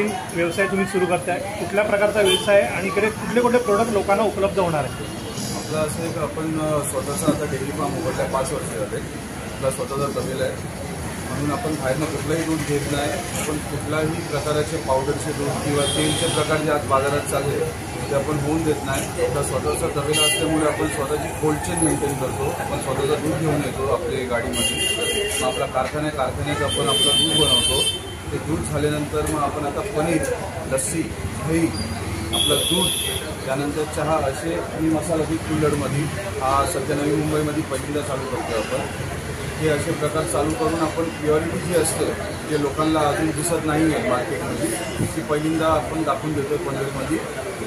नवीन व्यवसाय तुम्ही सुरू करताय, कुठल्या प्रकारचा व्यवसाय आणि इकडे कुठले कुठले प्रोडक्ट लोकांना उपलब्ध होणार आहे? आपलं असं आहे की आपण स्वतःचा आता डेअरी फार्म उघडला आहे, 5 वर्ष झाले. आपला स्वतःचा तबेला आहे, म्हणून आपण बाहेरनं कुठलंही दूध घेत नाही. आपण कुठल्याही प्रकारचे पावडरचे दूध किंवा तेलचे प्रकार जे आज बाजारात चालले ते आपण होऊन देत नाही. आपला स्वतःचा तबेला असल्यामुळे आपण स्वतःची कोल्ड चेन मेंटेन करतो. आपण स्वतःचं दूध घेऊन येतो आपल्या गाडीमध्ये, मग आपला कारखान्यात आपण आपलं दूध बनवतो. ते दूध झाल्यानंतर मग आपण आता पनीर, लस्सी, दही, आपलं दूध, त्यानंतर चहा असे आणि मसाला दूध कुल्हडमध्ये हा सध्या नवी मुंबईमध्ये पहिल्यांदा चालू करतो आपण. हे असे प्रकार चालू करून आपण प्युरिटी जी असते जे लोकांना अजून दिसत नाही आहे मार्केटमध्ये, ती पहिल्यांदा आपण दाखवून देतो आहे पनवेलमध्ये.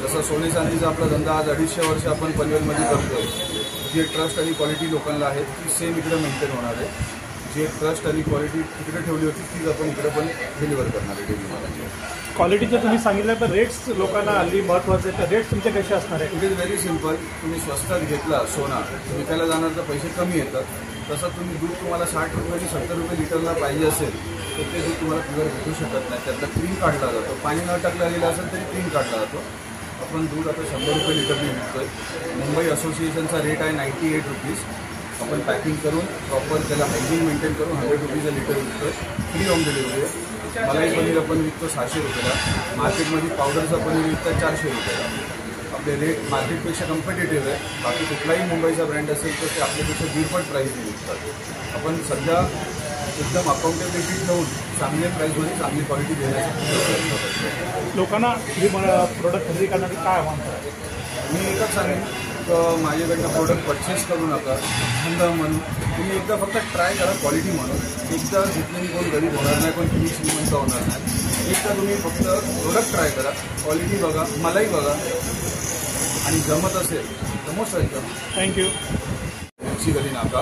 जसं सोने चांदीचा आपला धंदा आज 250 वर्ष आपण पनवेलमध्ये करतो आहे. जे ट्रस्ट आणि क्वालिटी लोकांना आहे ती सेम इकडे मेंटेन होणार आहे. जे ट्रस्ट आणि क्वालिटी तिकडे ठेवली होती तीच आपण इकडे पण डिलिव्हर करणार आहे डेली. क्वालिटीचं तुम्ही सांगितलं, तर रेट्स लोकांना हल्ली महत्त्वाचे आहेत, तर रेट्स तुमचे कसे असणार आहे? It is very simple. तुम्ही स्वस्तात घेतला सोना, विकायला जाणार तर पैसे कमी येतात. तसं तुम्ही दूध तुम्हाला 60 रुपये आणि 70 रुपये लिटरला पाहिजे असेल तर ते दूध तुम्हाला प्युअर भेटू शकत नाही. त्यातला क्रीम काढला जातो. पाणी न टाकला गेलं असेल तरी क्रीम काढला जातो. आपण दूध आता 100 रुपये लिटरने विकतोय. मुंबई असोसिएशनचा रेट आहे 98 रुपीज. आपण पॅकिंग करून प्रॉपर त्याला हायजीन मेंटेन करून 100 रुपीज लिटर विकतोय. फ्री होम डिलिव्हरी आहे. मलाई पनीर आपण विकतो 600 रुपयाला. मार्केटमध्ये पावडरचं पनीर विकतं 400 रुपयाला. आपले रेट मार्केटपेक्षा कम्पिटेटिव्ह आहे. बाकी कुठलाही मुंबईचा ब्रँड असेल तर ते आपल्यापेक्षा 1.5 प्राईसने विकतात. आपण सध्या एकदम अकाउंटेबिलिटी ठेवून चांगल्या प्राईसमध्ये चांगली क्वालिटी देण्यासाठी लोकांना हे प्रोडक्ट खरेदी करण्यासाठी काय आव्हान करायचं? मी एकच सांगेन तर माझ्याकडनं प्रोडक्ट परचेस करू नका धंदा म्हणून. तुम्ही एकदा फक्त ट्राय करा क्वालिटी म्हणून. एकदा घेतल्याने कोण गरीब होणार नाही, कोण तुम्ही श्रीमंत होणार नाही. एकदा तुम्ही फक्त प्रोडक्ट ट्राय करा, क्वालिटी बघा, मलाही बघा, आणि जमत असेल तर मोस्ट वेलकम. थँक्यू. मिरची गली नाका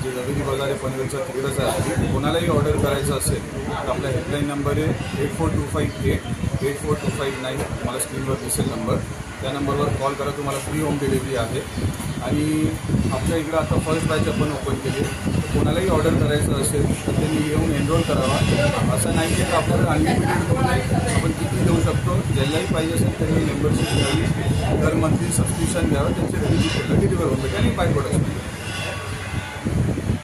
जे रविनी बाजार आहे पनवेलचा तिकडंच आहे. कोणालाही ऑर्डर करायचं असेल तर आपला हेल्पलाईन नंबर आहे 8425 8425 तुम्हाला स्क्रीनवर दिसेल नंबर. त्या नंबरवर कॉल करा, तुम्हाला फ्री होम डिलिव्हरी आहे. आणि आमच्या इकडं आता फर्स्ट बॅच आपण ओपन केली. कोणालाही ऑर्डर करायचं असेल तर त्यांनी येऊन एनरोल करावा. असं नाही की आपल्याला अनलिमिटेड होऊन आपण किती देऊ शकतो. ज्यालाही पाहिजे असेल त्यांनी मेंबरशिप घ्यावी, दर मंथली सबस्क्रिप्शन घ्यावं, त्यांचे घरी डिलिव्हर होऊन भेटेल आणि बाय प्रोडक्ट.